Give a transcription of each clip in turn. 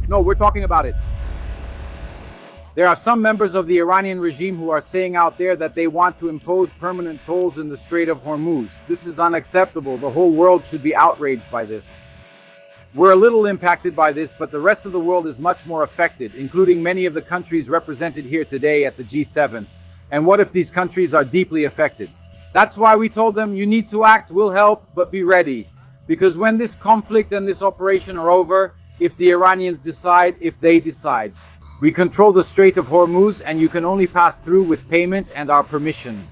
No, we're talking about it. There are some members of the Iranian regime who are saying out there that they want to impose permanent tolls in the Strait of Hormuz. This is unacceptable. The whole world should be outraged by this. We're a little impacted by this, but the rest of the world is much more affected, including many of the countries represented here today at the G7. And what if these countries are deeply affected? That's why we told them, you need to act, we'll help, but be ready. Because when this conflict and this operation are over, if the Iranians decide, if they decide, we control the Strait of Hormuz and you can only pass through with payment and our permission.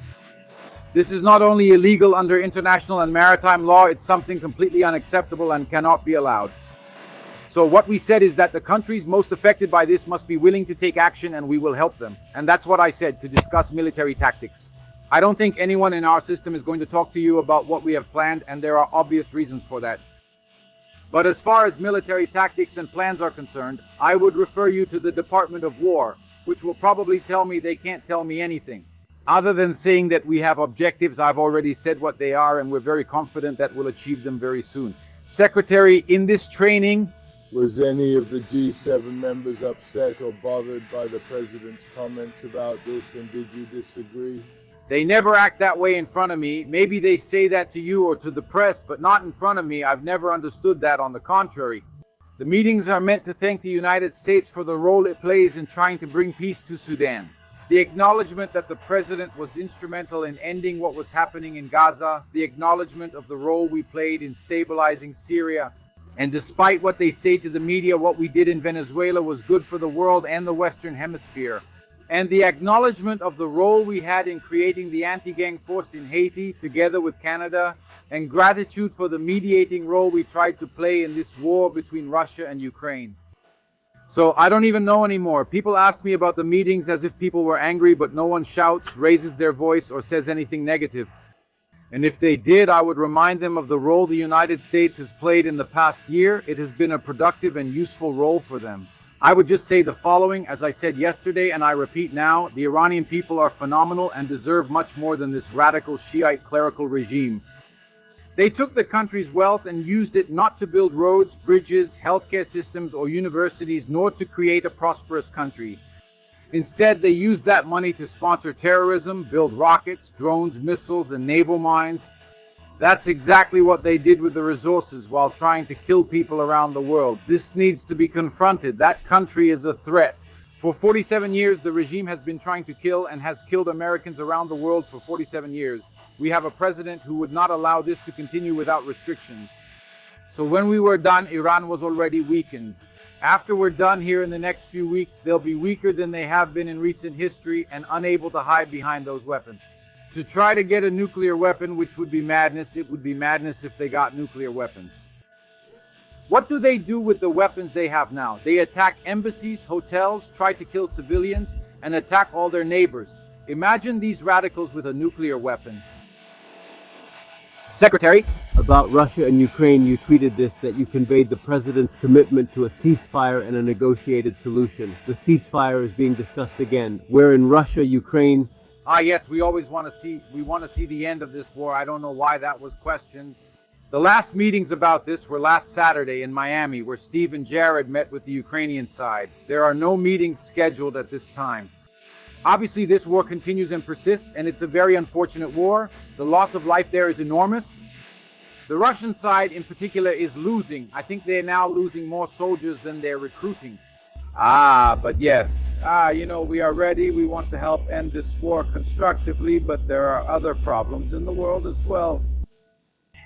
This is not only illegal under international and maritime law, it's something completely unacceptable and cannot be allowed. So what we said is that the countries most affected by this must be willing to take action and we will help them. And that's what I said, to discuss military tactics. I don't think anyone in our system is going to talk to you about what we have planned, and there are obvious reasons for that. But as far as military tactics and plans are concerned, I would refer you to the Department of War, which will probably tell me they can't tell me anything. Other than saying that we have objectives, I've already said what they are and we're very confident that we'll achieve them very soon. Secretary, in this training... Was any of the G7 members upset or bothered by the President's comments about this, and did you disagree? They never act that way in front of me. Maybe they say that to you or to the press, but not in front of me. I've never understood that. On the contrary. The meetings are meant to thank the United States for the role it plays in trying to bring peace to Sudan. The acknowledgement that the President was instrumental in ending what was happening in Gaza, the acknowledgement of the role we played in stabilizing Syria, and despite what they say to the media, what we did in Venezuela was good for the world and the Western Hemisphere. And the acknowledgement of the role we had in creating the anti-gang force in Haiti, together with Canada, and gratitude for the mediating role we tried to play in this war between Russia and Ukraine. So I don't even know anymore. People ask me about the meetings as if people were angry, but no one shouts, raises their voice, or says anything negative. And if they did, I would remind them of the role the United States has played in the past year. It has been a productive and useful role for them. I would just say the following, as I said yesterday, and I repeat now, the Iranian people are phenomenal and deserve much more than this radical Shiite clerical regime. They took the country's wealth and used it not to build roads, bridges, healthcare systems, or universities, nor to create a prosperous country. Instead, they used that money to sponsor terrorism, build rockets, drones, missiles, and naval mines. That's exactly what they did with the resources while trying to kill people around the world. This needs to be confronted. That country is a threat. For 47 years, the regime has been trying to kill and has killed Americans around the world for 47 years. We have a president who would not allow this to continue without restrictions. So when we were done, Iran was already weakened. After we're done here in the next few weeks, they'll be weaker than they have been in recent history and unable to hide behind those weapons. To try to get a nuclear weapon, which would be madness, it would be madness if they got nuclear weapons. What do they do with the weapons they have now? They attack embassies, hotels, try to kill civilians, and attack all their neighbors. Imagine these radicals with a nuclear weapon. Secretary? About Russia and Ukraine, you tweeted this, that you conveyed the President's commitment to a ceasefire and a negotiated solution. The ceasefire is being discussed again. Where in Russia, Ukraine... Yes, we always want to see the end of this war. I don't know why that was questioned. The last meetings about this were last Saturday in Miami, where Steve and Jared met with the Ukrainian side. There are no meetings scheduled at this time. Obviously, this war continues and persists, and it's a very unfortunate war. The loss of life there is enormous. The Russian side in particular is losing. I think they're now losing more soldiers than they're recruiting. But yes, we are ready. We want to help end this war constructively, but there are other problems in the world as well.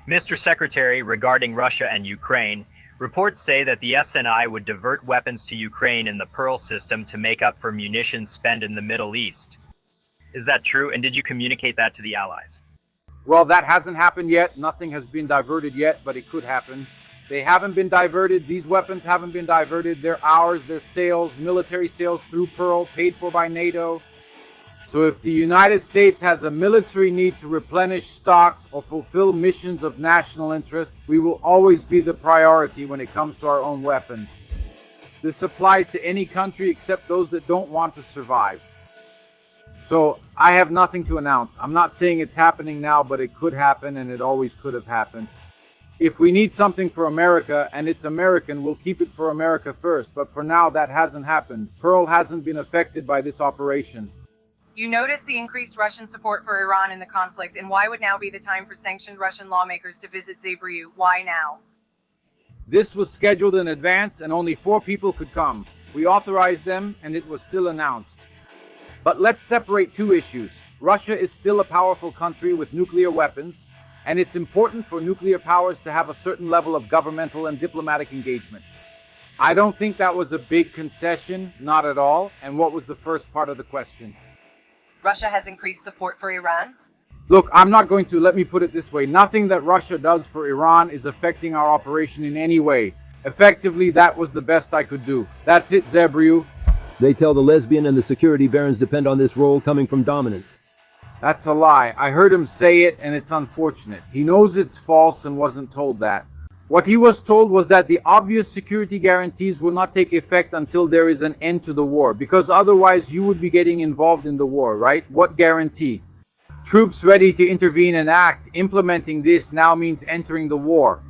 Mr. Secretary, regarding Russia and Ukraine, reports say that the SNI would divert weapons to Ukraine in the Pearl system to make up for munitions spent in the Middle East. Is that true, and did you communicate that to the Allies? Well, that hasn't happened yet. Nothing has been diverted yet, but it could happen. They haven't been diverted. These weapons haven't been diverted. They're ours. They're sales, military sales through Pearl, paid for by NATO. So if the United States has a military need to replenish stocks or fulfill missions of national interest, we will always be the priority when it comes to our own weapons. This applies to any country except those that don't want to survive. So I have nothing to announce. I'm not saying it's happening now, but it could happen, and it always could have happened. If we need something for America and it's American, we'll keep it for America first. But for now, that hasn't happened. Pearl hasn't been affected by this operation. You noticed the increased Russian support for Iran in the conflict, and why would now be the time for sanctioned Russian lawmakers to visit Zabryu? Why now? This was scheduled in advance and only 4 people could come. We authorized them and it was still announced. But let's separate 2 issues. Russia is still a powerful country with nuclear weapons, and it's important for nuclear powers to have a certain level of governmental and diplomatic engagement. I don't think that was a big concession, not at all. And what was the first part of the question? Russia has increased support for Iran? Look, let me put it this way. Nothing that Russia does for Iran is affecting our operation in any way. Effectively, that was the best I could do. That's it, Zabryu. They tell the lesbian and the security barons depend on this role coming from dominance. That's a lie. I heard him say it, and it's unfortunate. He knows it's false and wasn't told that. What he was told was that the obvious security guarantees will not take effect until there is an end to the war, because otherwise you would be getting involved in the war, right? What guarantee? Troops ready to intervene and act. Implementing this now means entering the war.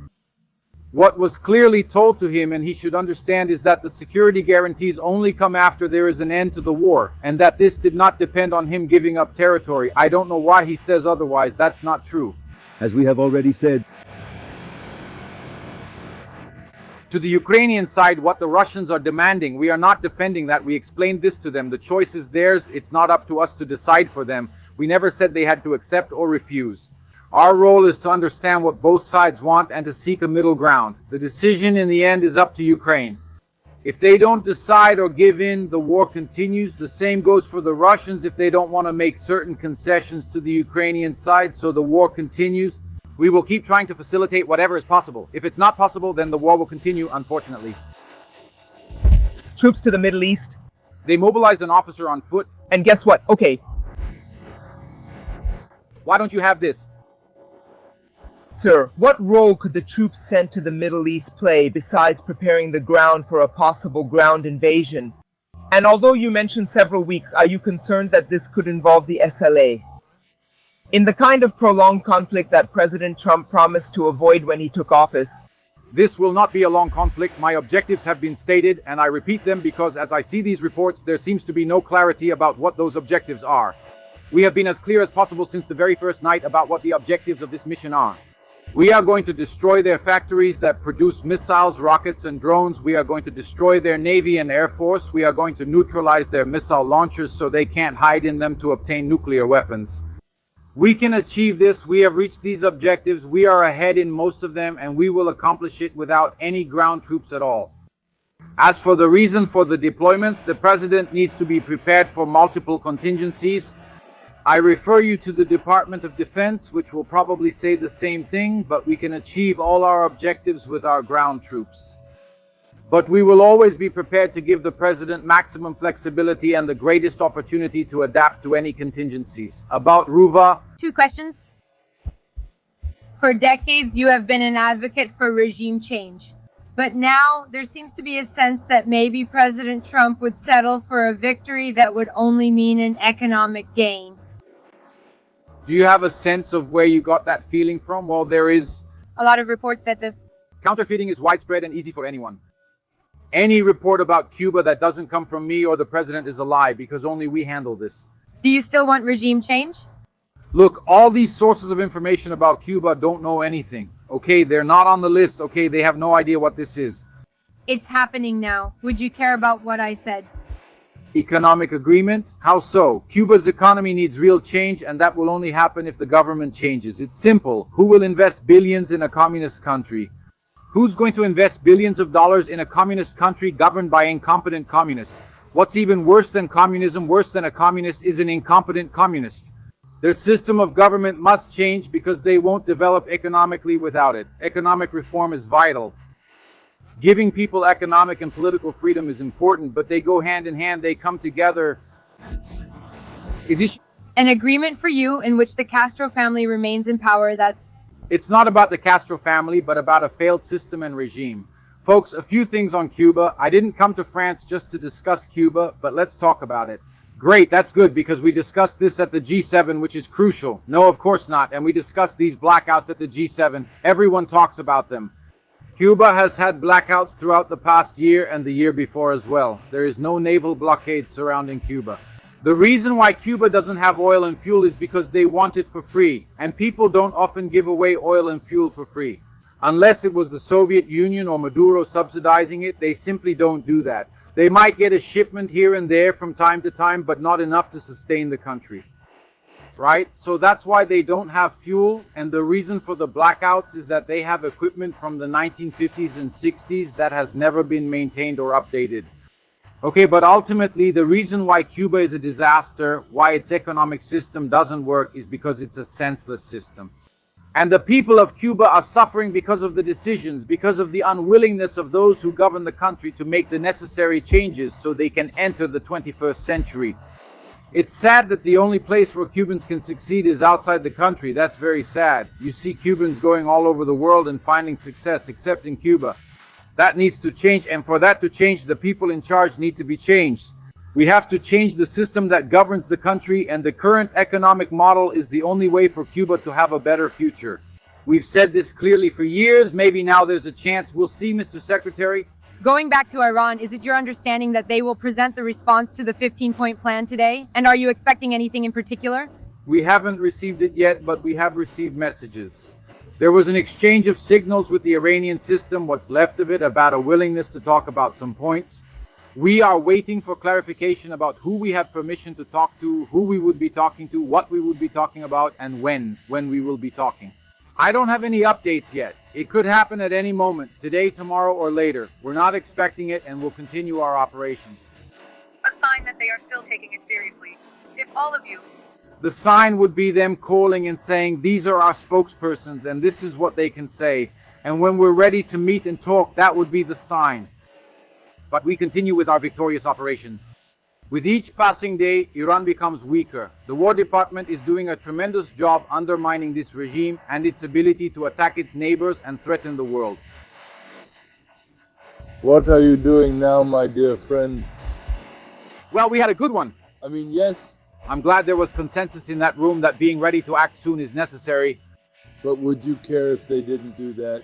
What was clearly told to him, and he should understand, is that the security guarantees only come after there is an end to the war, and that this did not depend on him giving up territory. I don't know why he says otherwise. That's not true. As we have already said, to the Ukrainian side, what the Russians are demanding, we are not defending that. We explained this to them. The choice is theirs. It's not up to us to decide for them. We never said they had to accept or refuse. Our role is to understand what both sides want and to seek a middle ground. The decision in the end is up to Ukraine. If they don't decide or give in, the war continues. The same goes for the Russians if they don't want to make certain concessions to the Ukrainian side, so the war continues. We will keep trying to facilitate whatever is possible. If it's not possible, then the war will continue, unfortunately. Troops to the Middle East. They mobilized an officer on foot. And guess what? Okay. Why don't you have this? Sir, what role could the troops sent to the Middle East play besides preparing the ground for a possible ground invasion? And although you mentioned several weeks, are you concerned that this could involve the SLA? In the kind of prolonged conflict that President Trump promised to avoid when he took office? This will not be a long conflict. My objectives have been stated, and I repeat them because as I see these reports, there seems to be no clarity about what those objectives are. We have been as clear as possible since the very first night about what the objectives of this mission are. We are going to destroy their factories that produce missiles, rockets, and drones. We are going to destroy their Navy and Air Force. We are going to neutralize their missile launchers so they can't hide in them to obtain nuclear weapons. We can achieve this. We have reached these objectives. We are ahead in most of them, and we will accomplish it without any ground troops at all. As for the reason for the deployments, the president needs to be prepared for multiple contingencies. I refer you to the Department of Defense, which will probably say the same thing, but we can achieve all our objectives with our ground troops. But we will always be prepared to give the president maximum flexibility and the greatest opportunity to adapt to any contingencies. About Ruva. 2 questions. For decades, you have been an advocate for regime change. But now there seems to be a sense that maybe President Trump would settle for a victory that would only mean an economic gain. Do you have a sense of where you got that feeling from? Well, there is A lot of reports that the counterfeiting is widespread and easy for anyone. Any report about Cuba that doesn't come from me or the president is a lie, because only we handle this. Do you still want regime change? Look, all these sources of information about Cuba don't know anything. Okay, they're not on the list. Okay, they have no idea what this is. It's happening now. Would you care about what I said? Economic agreement? How so? Cuba's economy needs real change, and that will only happen if the government changes. It's simple. Who will invest billions in a communist country? Who's going to invest billions of dollars in a communist country governed by incompetent communists? What's even worse than communism, worse than a communist, is an incompetent communist. Their system of government must change because they won't develop economically without it. Economic reform is vital. Giving people economic and political freedom is important, but they go hand in hand, they come together. An agreement for you in which the Castro family remains in power, It's not about the Castro family, but about a failed system and regime. Folks, a few things on Cuba. I didn't come to France just to discuss Cuba, but let's talk about it. Great, that's good, because we discussed this at the G7, which is crucial. No, of course not. And we discussed these blackouts at the G7. Everyone talks about them. Cuba has had blackouts throughout the past year and the year before as well. There is no naval blockade surrounding Cuba. The reason why Cuba doesn't have oil and fuel is because they want it for free. And people don't often give away oil and fuel for free. Unless it was the Soviet Union or Maduro subsidizing it, they simply don't do that. They might get a shipment here and there from time to time, but not enough to sustain the country. Right? So that's why they don't have fuel, and the reason for the blackouts is that they have equipment from the 1950s and 60s that has never been maintained or updated. Okay, but ultimately the reason why Cuba is a disaster, why its economic system doesn't work, is because it's a senseless system. And the people of Cuba are suffering because of the decisions, because of the unwillingness of those who govern the country to make the necessary changes so they can enter the 21st century. It's sad that the only place where Cubans can succeed is outside the country. That's very sad. You see Cubans going all over the world and finding success, except in Cuba. That needs to change, and for that to change, the people in charge need to be changed. We have to change the system that governs the country, and the current economic model is the only way for Cuba to have a better future. We've said this clearly for years. Maybe now there's a chance. We'll see, Mr. Secretary. Going back to Iran, is it your understanding that they will present the response to the 15-point plan today? And are you expecting anything in particular? We haven't received it yet, but we have received messages. There was an exchange of signals with the Iranian system, what's left of it, about a willingness to talk about some points. We are waiting for clarification about who we have permission to talk to, who we would be talking to, what we would be talking about, and when we will be talking. I don't have any updates yet. It could happen at any moment, today, tomorrow, or later. We're not expecting it, and we'll continue our operations. A sign that they are still taking it seriously. If all of you... The sign would be them calling and saying, these are our spokespersons, and this is what they can say. And when we're ready to meet and talk, that would be the sign. But we continue with our victorious operation. With each passing day, Iran becomes weaker. The War Department is doing a tremendous job undermining this regime and its ability to attack its neighbors and threaten the world. What are you doing now, my dear friend? Well, we had a good one. I mean, yes, I'm glad there was consensus in that room that being ready to act soon is necessary. but would you care if they didn't do that?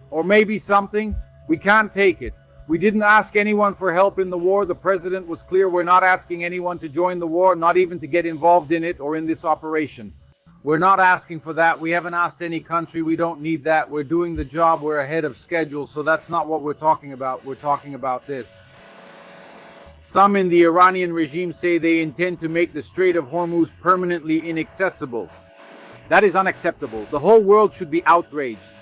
Or maybe something. We can't take it. We didn't ask anyone for help in the war. The president was clear. We're not asking anyone to join the war, not even to get involved in it or in this operation. We're not asking for that. We haven't asked any country. We don't need that. We're doing the job. We're ahead of schedule. So that's not what we're talking about. We're talking about this. Some in the Iranian regime say they intend to make the Strait of Hormuz permanently inaccessible. That is unacceptable. The whole world should be outraged.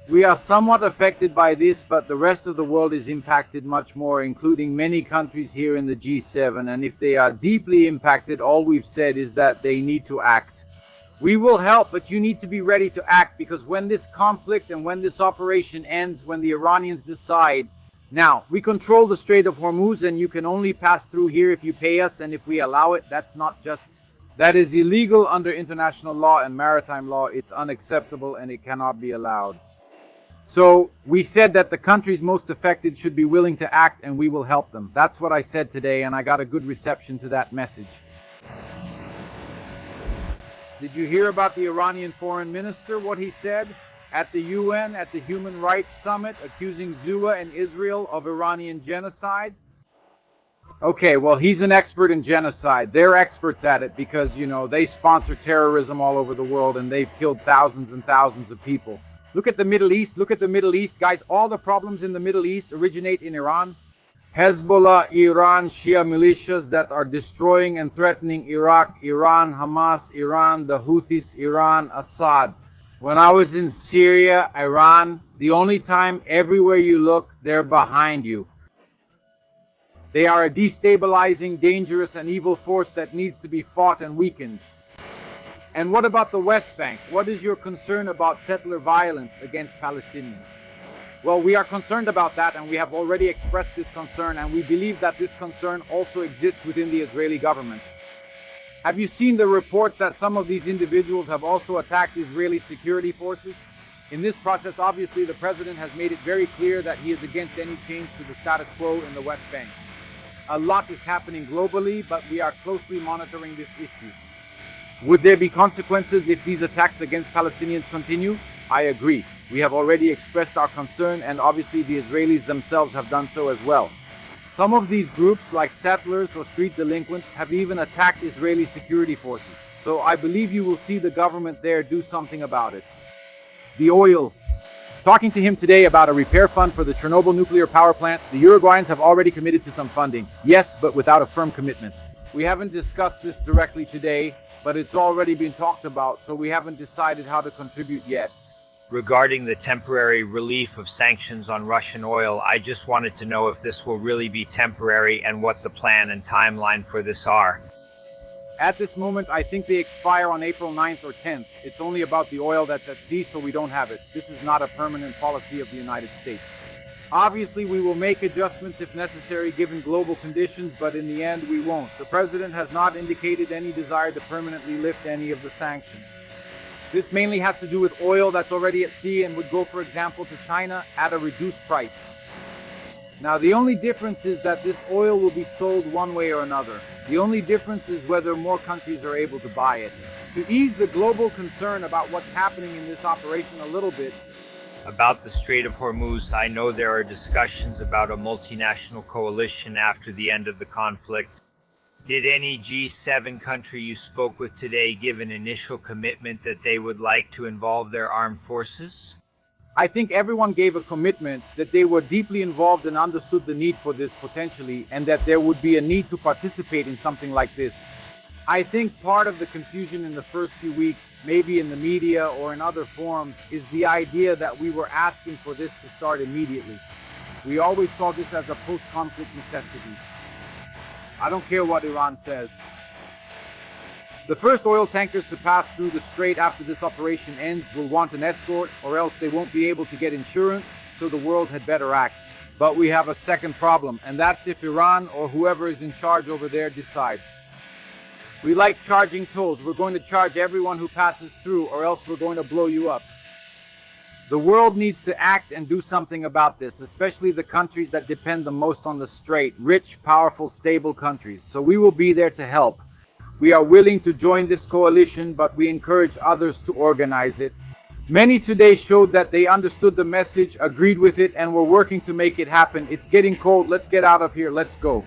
We are somewhat affected by this, but the rest of the world is impacted much more, including many countries here in the G7. And if they are deeply impacted, all we've said is that they need to act. We will help, but you need to be ready to act, because when this conflict and when this operation ends, when the Iranians decide, now, we control the Strait of Hormuz and you can only pass through here if you pay us and if we allow it. That's not just, that is illegal under international law and maritime law. It's unacceptable and it cannot be allowed. So we said that the countries most affected should be willing to act and we will help them. That's what I said today, and I got a good reception to that message. Did you hear about the Iranian foreign minister, what he said at the UN, at the Human Rights Summit, accusing Zua and Israel of Iranian genocide? Okay, well, he's an expert in genocide. They're experts at it because, you know, they sponsor terrorism all over the world and they've killed thousands and thousands of people. Look at the Middle East. Look at the Middle East. Guys, all the problems in the Middle East originate in Iran. Hezbollah, Iran, Shia militias that are destroying and threatening Iraq, Iran, Hamas, Iran, the Houthis, Iran, Assad. When I was in Syria, Iran, the only time everywhere you look, they're behind you. They are a destabilizing, dangerous, and evil force that needs to be fought and weakened. And what about the West Bank? What is your concern about settler violence against Palestinians? Well, we are concerned about that, and we have already expressed this concern, and we believe that this concern also exists within the Israeli government. Have you seen the reports that some of these individuals have also attacked Israeli security forces? In this process, obviously, the president has made it very clear that he is against any change to the status quo in the West Bank. A lot is happening globally, but we are closely monitoring this issue. Would there be consequences if these attacks against Palestinians continue? I agree. We have already expressed our concern, and obviously the Israelis themselves have done so as well. Some of these groups, like settlers or street delinquents, have even attacked Israeli security forces. So I believe you will see the government there do something about it. The oil. Talking to him today about a repair fund for the Chernobyl nuclear power plant, the Uruguayans have already committed to some funding. Yes, but without a firm commitment. We haven't discussed this directly today, but it's already been talked about, so we haven't decided how to contribute yet. Regarding the temporary relief of sanctions on Russian oil, I just wanted to know if this will really be temporary and what the plan and timeline for this are. At this moment, I think they expire on April 9th or 10th. It's only about the oil that's at sea, so we don't have it. This is not a permanent policy of the United States. Obviously, we will make adjustments if necessary given global conditions, but in the end, we won't. The president has not indicated any desire to permanently lift any of the sanctions. This mainly has to do with oil that's already at sea and would go, for example, to China at a reduced price. Now, the only difference is that this oil will be sold one way or another. The only difference is whether more countries are able to buy it. To ease the global concern about what's happening in this operation a little bit, about the Strait of Hormuz, I know there are discussions about a multinational coalition after the end of the conflict. Did any G7 country you spoke with today give an initial commitment that they would like to involve their armed forces? I think everyone gave a commitment that they were deeply involved and understood the need for this potentially, and that there would be a need to participate in something like this. I think part of the confusion in the first few weeks, maybe in the media or in other forums, is the idea that we were asking for this to start immediately. We always saw this as a post-conflict necessity. I don't care what Iran says. The first oil tankers to pass through the strait after this operation ends will want an escort, or else they won't be able to get insurance, so the world had better act. But we have a second problem, and that's if Iran or whoever is in charge over there decides. We like charging tolls. We're going to charge everyone who passes through, or else we're going to blow you up. The world needs to act and do something about this, especially the countries that depend the most on the strait, rich, powerful, stable countries. So we will be there to help. We are willing to join this coalition, but we encourage others to organize it. Many today showed that they understood the message, agreed with it, and were working to make it happen. It's getting cold. Let's get out of here. Let's go.